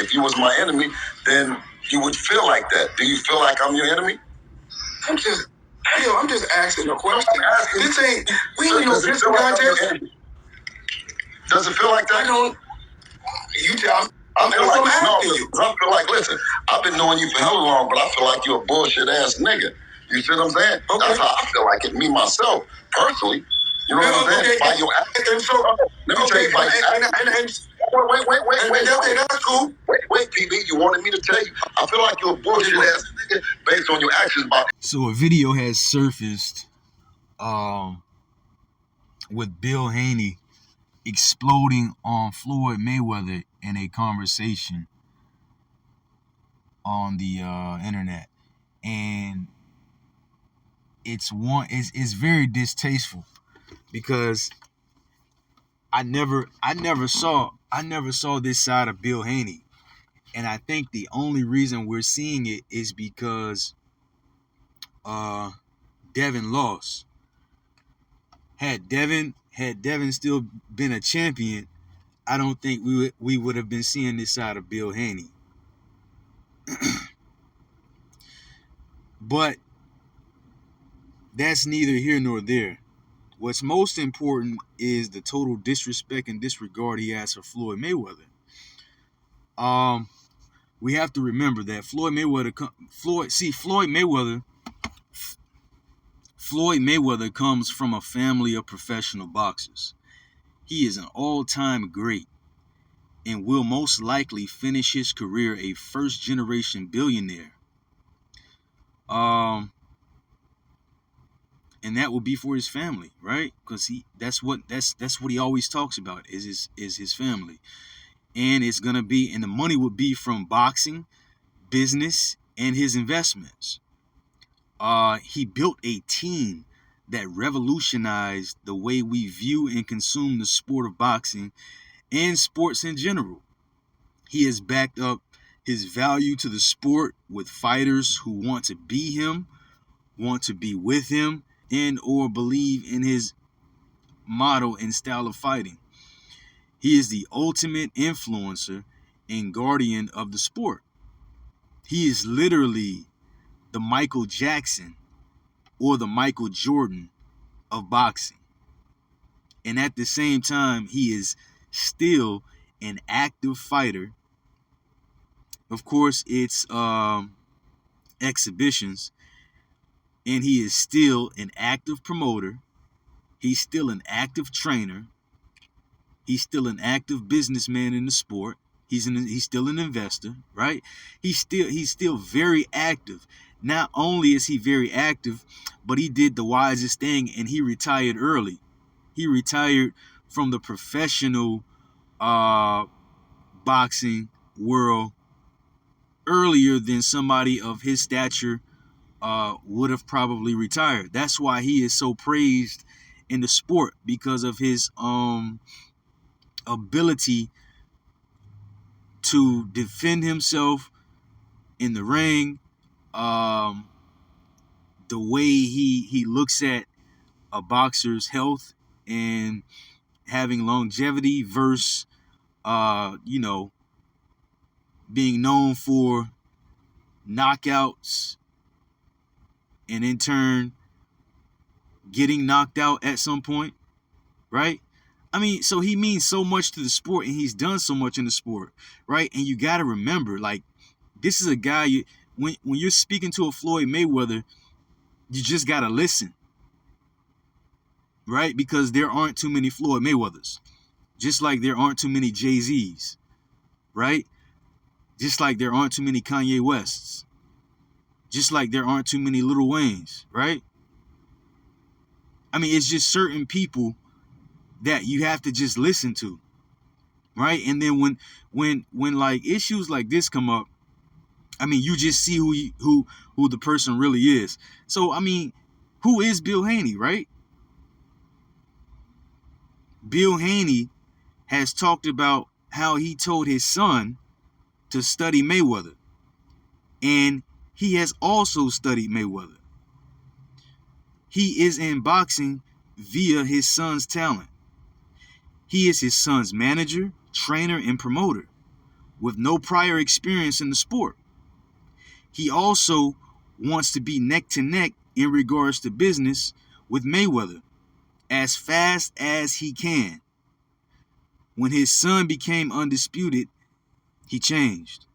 if you was my enemy, then you would feel like that. Do you feel like I'm your enemy? I'm just asking a question. This ain't, we ain't no pistol contest. Does it feel like that? You tell me. I feel like, listen, I've been knowing you for hella long, but I feel like you're a bullshit ass nigga. You see what I'm saying? Okay. That's how I feel like it, me myself, personally. You know what I'm saying? By your actions. So, let me tell you, by your actions. Wait. That's cool. Wait, PB, you wanted me to tell you. I feel like you're a bullshit ass nigga based on your actions. So a video has surfaced with Bill Haney exploding on Floyd Mayweather in a conversation on the internet, and it's very distasteful because I never saw this side of Bill Haney, and I think the only reason we're seeing it is because Devin lost. Had Devin still been a champion, I don't think we would have been seeing this side of Bill Haney. But that's neither here nor there. What's most important is the total disrespect and disregard he has for Floyd Mayweather. We have to remember that Floyd Mayweather comes from a family of professional boxers. He is an all-time great and will most likely finish his career a first-generation billionaire. And that will be for his family, right? Because that's what he always talks about is his family. And it's gonna be, and the money would be from boxing, business, and his investments. He built a team that revolutionized the way we view and consume the sport of boxing and sports in general. He has backed up his value to the sport with fighters who want to be him, want to be with him, and or believe in his motto and style of fighting. He is the ultimate influencer and guardian of the sport. He is literally the Michael Jackson or the Michael Jordan of boxing. And at the same time, he is still an active fighter. Of course, it's exhibitions. And he is still an active promoter. He's still an active trainer. He's still an active businessman in the sport. He's still an investor, right? He's still very active. Not only is he very active, but he did the wisest thing and he retired early. He retired from the professional boxing world earlier than somebody of his stature would have probably retired. That's why he is so praised in the sport, because of his ability to defend himself in the ring, the way he looks at a boxer's health and having longevity versus being known for knockouts and in turn getting knocked out at some point, right? I mean, so he means so much to the sport and he's done so much in the sport, right? And you got to remember, like, this is a guy, when you're speaking to a Floyd Mayweather, you just got to listen, right? Because there aren't too many Floyd Mayweathers, just like there aren't too many Jay-Z's, right? Just like there aren't too many Kanye Wests, just like there aren't too many Lil Waynes, right? I mean, it's just certain people that you have to just listen to, right? And then when like issues like this come up, I mean, you just see who the person really is. So, I mean, who is Bill Haney, right? Bill Haney has talked about how he told his son to study Mayweather, and he has also studied Mayweather. He is in boxing via his son's talent. He is his son's manager, trainer, and promoter. with no prior experience in the sport. He also wants to be neck to neck in regards to business with Mayweather as fast as he can. When his son became undisputed, he changed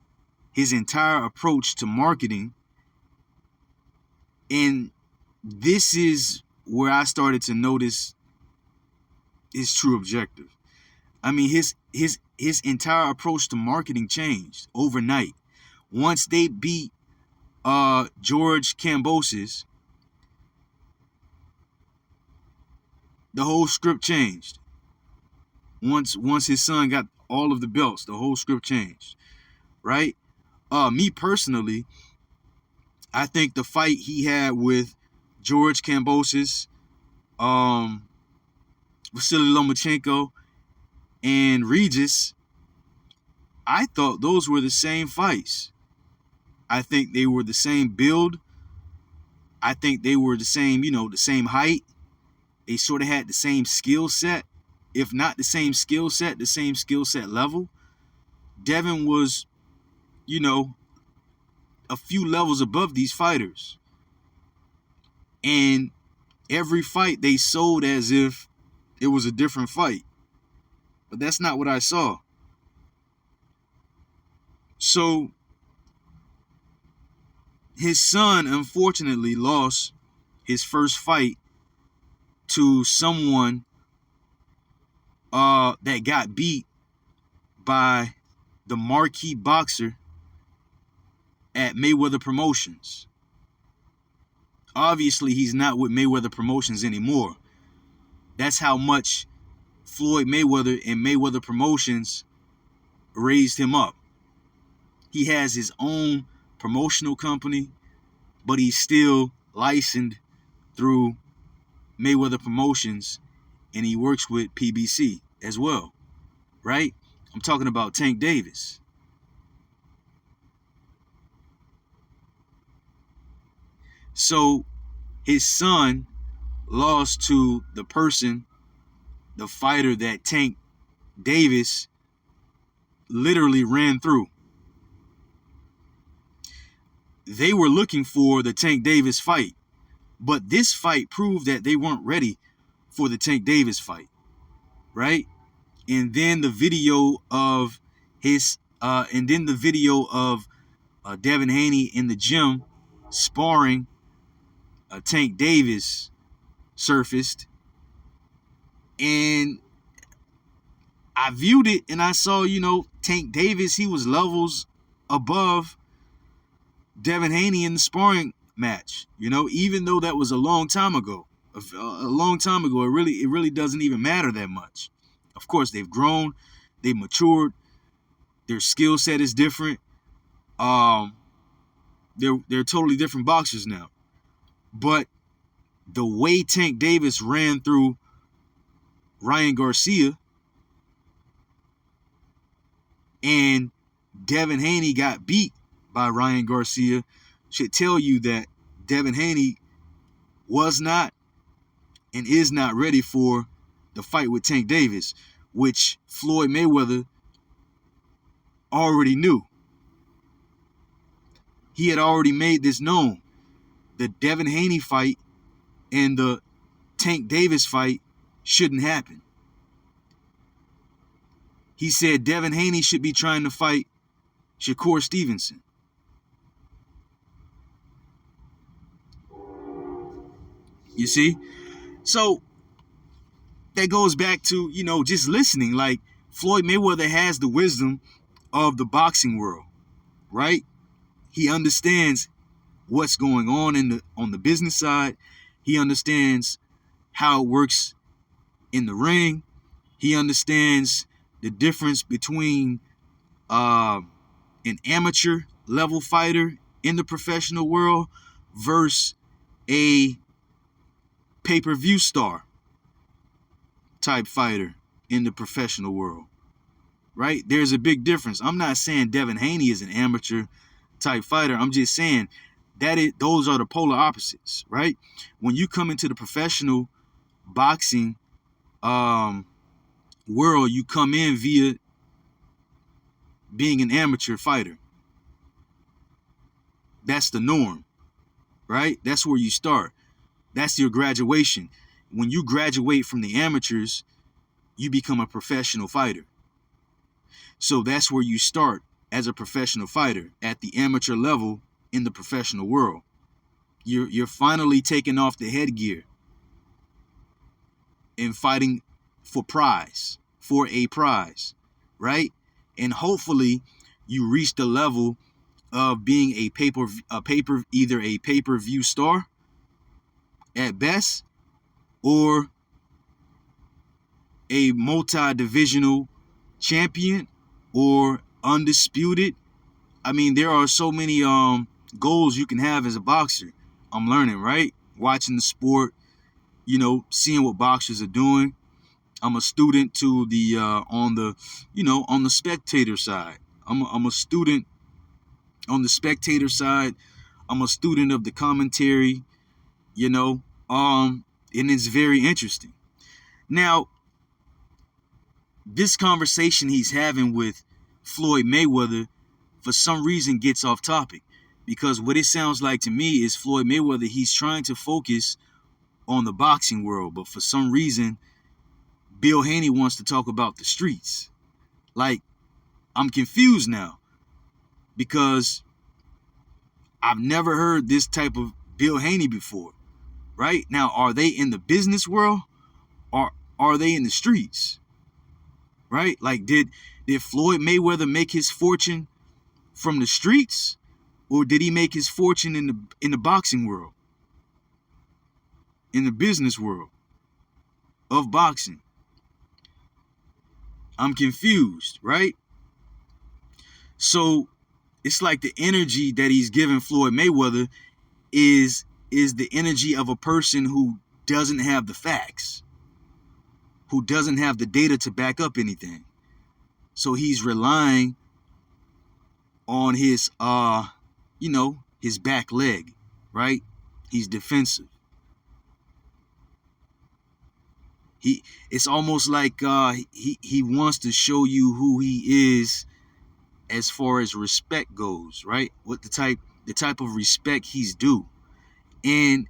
his entire approach to marketing. And this is where I started to notice his true objective. I mean, his entire approach to marketing changed overnight. Once they beat George Kambosos, the whole script changed. Once his son got all of the belts, the whole script changed. Right? Me personally, I think the fight he had with George Kambosos, Vasily Lomachenko, and Regis, I thought those were the same fights. I think they were the same build. I think they were the same, the same height. They sort of had the same skill set. If not the same skill set, the same skill set level. Devin was, a few levels above these fighters. And every fight they sold as if it was a different fight. But that's not what I saw. So his son, unfortunately, lost his first fight to someone that got beat by the marquee boxer at Mayweather Promotions. Obviously, he's not with Mayweather Promotions anymore. That's how much Floyd Mayweather and Mayweather Promotions raised him up. He has his own promotional company, but he's still licensed through Mayweather Promotions, and he works with PBC as well, right? I'm talking about Tank Davis. So his son lost to the fighter that Tank Davis literally ran through. They were looking for the Tank Davis fight, but this fight proved that they weren't ready for the Tank Davis fight, right? And then the video of Devin Haney in the gym sparring Tank Davis surfaced, and I viewed it and I saw, Tank Davis, he was levels above Devin Haney in the sparring match, even though that was a long time ago. It really doesn't even matter that much. Of course, they've grown, they've matured, their skill set is different. They're totally different boxers now. But the way Tank Davis ran through Ryan Garcia and Devin Haney got beat by Ryan Garcia should tell you that Devin Haney was not and is not ready for the fight with Tank Davis, which Floyd Mayweather already knew. He had already made this known. The Devin Haney fight and the Tank Davis fight shouldn't happen. He said Devin Haney should be trying to fight Shakur Stevenson. You see? So that goes back to, just listening. Like, Floyd Mayweather has the wisdom of the boxing world, right? He understands what's going on on the business side. He understands how it works in the ring. He understands the difference between an amateur level fighter in the professional world versus a pay-per-view star type fighter in the professional world, right? There's a big difference. I'm not saying Devin Haney is an amateur type fighter. I'm just saying those are the polar opposites, right? When you come into the professional boxing world, you come in via being an amateur fighter. That's the norm, right? That's where you start. That's your graduation. When you graduate from the amateurs, you become a professional fighter. So that's where you start as a professional fighter, at the amateur level in the professional world. You're finally taking off the headgear and fighting for a prize, right? And hopefully you reach the level of being either a pay-per-view star at best, or a multi-divisional champion, or undisputed. I mean, there are so many goals you can have as a boxer. I'm learning, right? Watching the sport, seeing what boxers are doing. I'm a student to the on the spectator side. I'm a student on the spectator side. I'm a student of the commentary, and it's very interesting. Now, this conversation he's having with Floyd Mayweather for some reason gets off topic, because what it sounds like to me is Floyd Mayweather, he's trying to focus on the boxing world, but for some reason Bill Haney wants to talk about the streets. Like, I'm confused now, because I've never heard this type of Bill Haney before. Right? Now, are they in the business world, or are they in the streets? Right? Like, did Floyd Mayweather make his fortune from the streets, or did he make his fortune in the boxing world, in the business world of boxing? I'm confused, right? So it's like the energy that he's giving Floyd Mayweather is the energy of a person who doesn't have the facts, who doesn't have the data to back up anything. So he's relying on his his back leg, right? He's defensive. It's almost like he wants to show you who he is as far as respect goes, right? What the type of respect he's due. And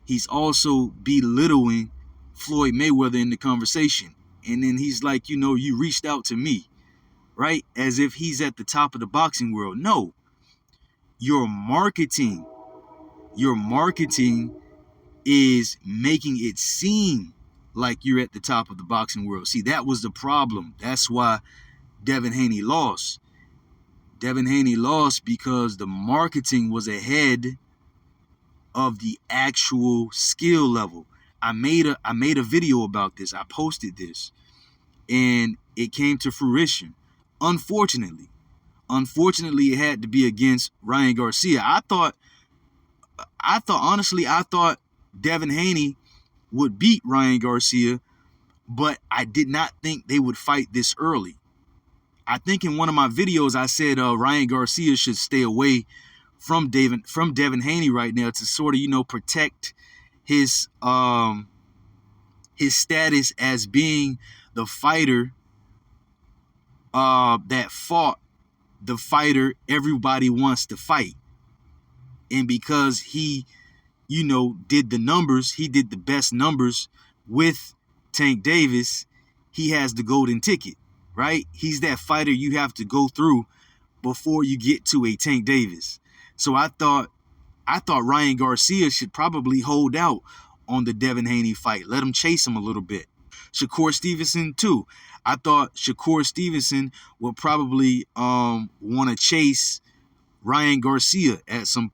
he's also belittling Floyd Mayweather in the conversation. And then he's like, you reached out to me, right? As if he's at the top of the boxing world. No, your marketing is making it seem like you're at the top of the boxing world. See, that was the problem. That's why Devin Haney lost. Devin Haney lost because the marketing was ahead of the actual skill level. I made a video about this. I posted this, and it came to fruition. Unfortunately, it had to be against Ryan Garcia. I thought Devin Haney would beat Ryan Garcia, but I did not think they would fight this early. I think in one of my videos I said Ryan Garcia should stay away from Devin Haney right now to sort of protect his status as being the fighter that fought the fighter everybody wants to fight. And because he did the numbers, he did the best numbers with Tank Davis, he has the golden ticket, right? He's that fighter you have to go through before you get to a Tank Davis. So I thought Ryan Garcia should probably hold out on the Devin Haney fight. Let him chase him a little bit. Shakur Stevenson too. I thought Shakur Stevenson would probably want to chase Ryan Garcia at some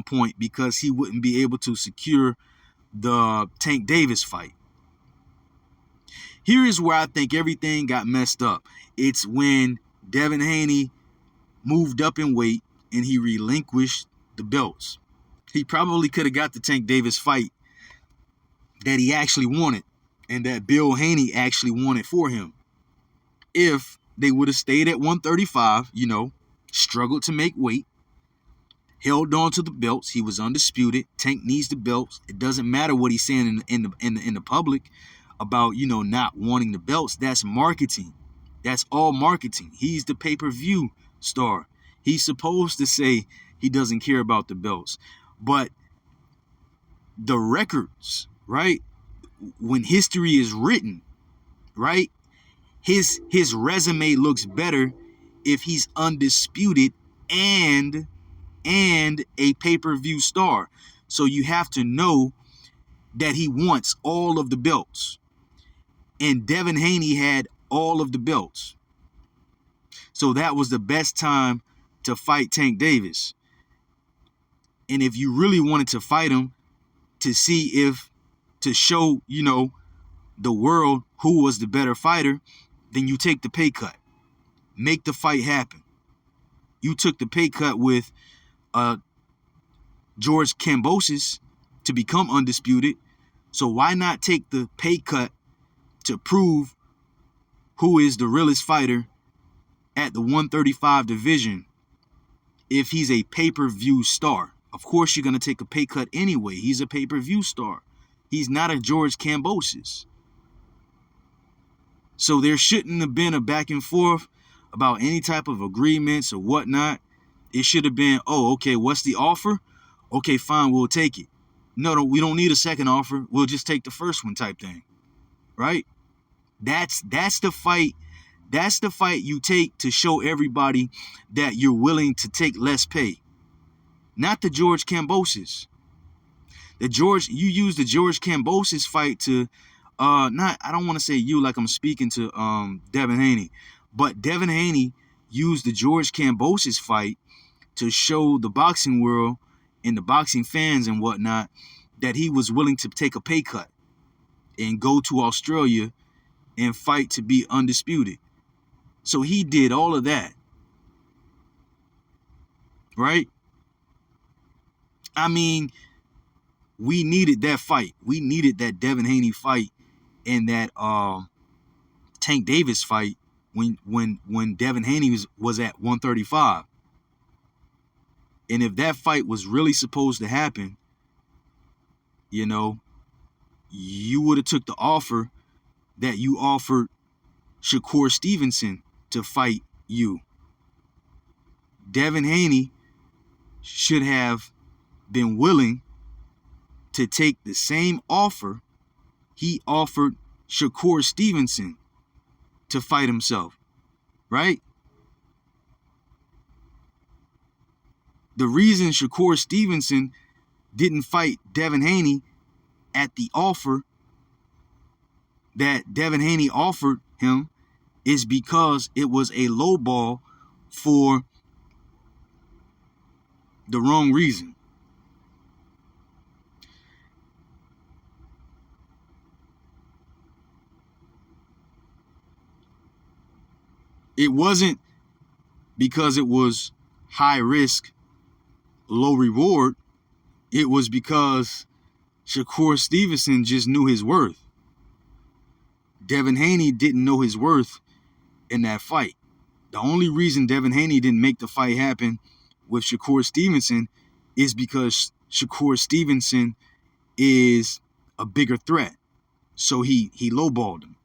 point, because he wouldn't be able to secure the Tank Davis fight. Here is where I think everything got messed up. It's when Devin Haney moved up in weight and he relinquished the belts. He probably could have got the Tank Davis fight that he actually wanted, and that Bill Haney actually wanted for him, if they would have stayed at 135, struggled to make weight, held on to the belts. He was undisputed. Tank needs the belts. It doesn't matter what he's saying in the public about not wanting the belts. That's marketing. That's all marketing. He's the pay-per-view star. He's supposed to say he doesn't care about the belts. But the records, right? When history is written, right? His resume looks better if he's undisputed and a pay-per-view star. So you have to know that he wants all of the belts. And Devin Haney had all of the belts. So that was the best time to fight Tank Davis. And if you really wanted to fight him to see if, to show, the world who was the better fighter, then you take the pay cut. Make the fight happen. You took the pay cut with George Kambosos to become undisputed. So why not take the pay cut to prove who is the realest fighter at the 135 division if he's a pay-per-view star? Of course, you're going to take a pay cut anyway. He's a pay-per-view star. He's not a George Kambosos. So there shouldn't have been a back and forth about any type of agreements or whatnot. It should have been, oh, okay, what's the offer? Okay, fine, we'll take it. No, we don't need a second offer. We'll just take the first one type thing, right? That's the fight. That's the fight you take to show everybody that you're willing to take less pay. Not the George Kambosos. You use the George Kambosos fight to, I don't want to say you like I'm speaking to Devin Haney, but Devin Haney used the George Kambosos fight to show the boxing world and the boxing fans and whatnot that he was willing to take a pay cut and go to Australia and fight to be undisputed. So he did all of that, right? I mean, we needed that fight. We needed that Devin Haney fight and that Tank Davis fight when Devin Haney was at 135. And if that fight was really supposed to happen, you would have took the offer that you offered Shakur Stevenson to fight you. Devin Haney should have been willing to take the same offer he offered Shakur Stevenson to fight himself, right? The reason Shakur Stevenson didn't fight Devin Haney at the offer that Devin Haney offered him is because it was a low ball for the wrong reason. It wasn't because it was high risk, low reward. It was because Shakur Stevenson just knew his worth. Devin Haney didn't know his worth in that fight. The only reason Devin Haney didn't make the fight happen with Shakur Stevenson is because Shakur Stevenson is a bigger threat. So he lowballed him.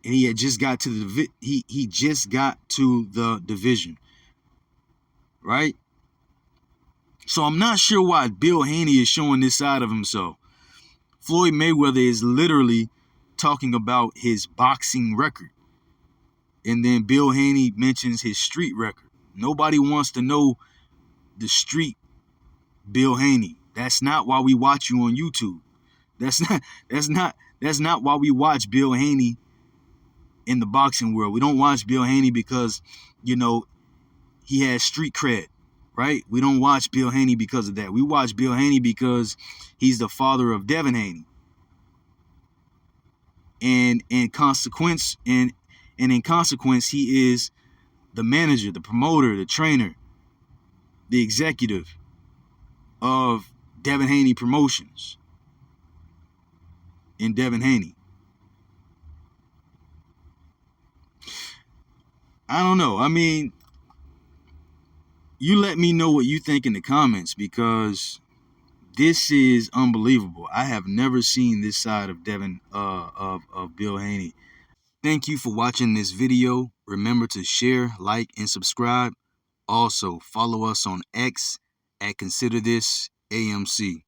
And he had just got to he just got to the division. Right? So I'm not sure why Bill Haney is showing this side of himself. Floyd Mayweather is literally talking about his boxing record. And then Bill Haney mentions his street record. Nobody wants to know the street Bill Haney. That's not why we watch you on YouTube. That's not why we watch Bill Haney in the boxing world. We don't watch Bill Haney because, he has street cred, right? We don't watch Bill Haney because of that. We watch Bill Haney because he's the father of Devin Haney. And in consequence, he is the manager, the promoter, the trainer, the executive of Devin Haney Promotions in Devin Haney. I don't know. I mean, you let me know what you think in the comments because this is unbelievable. I have never seen this side of Devin of Bill Haney. Thank you for watching this video. Remember to share, like, and subscribe. Also, follow us on X at Consider This AMC.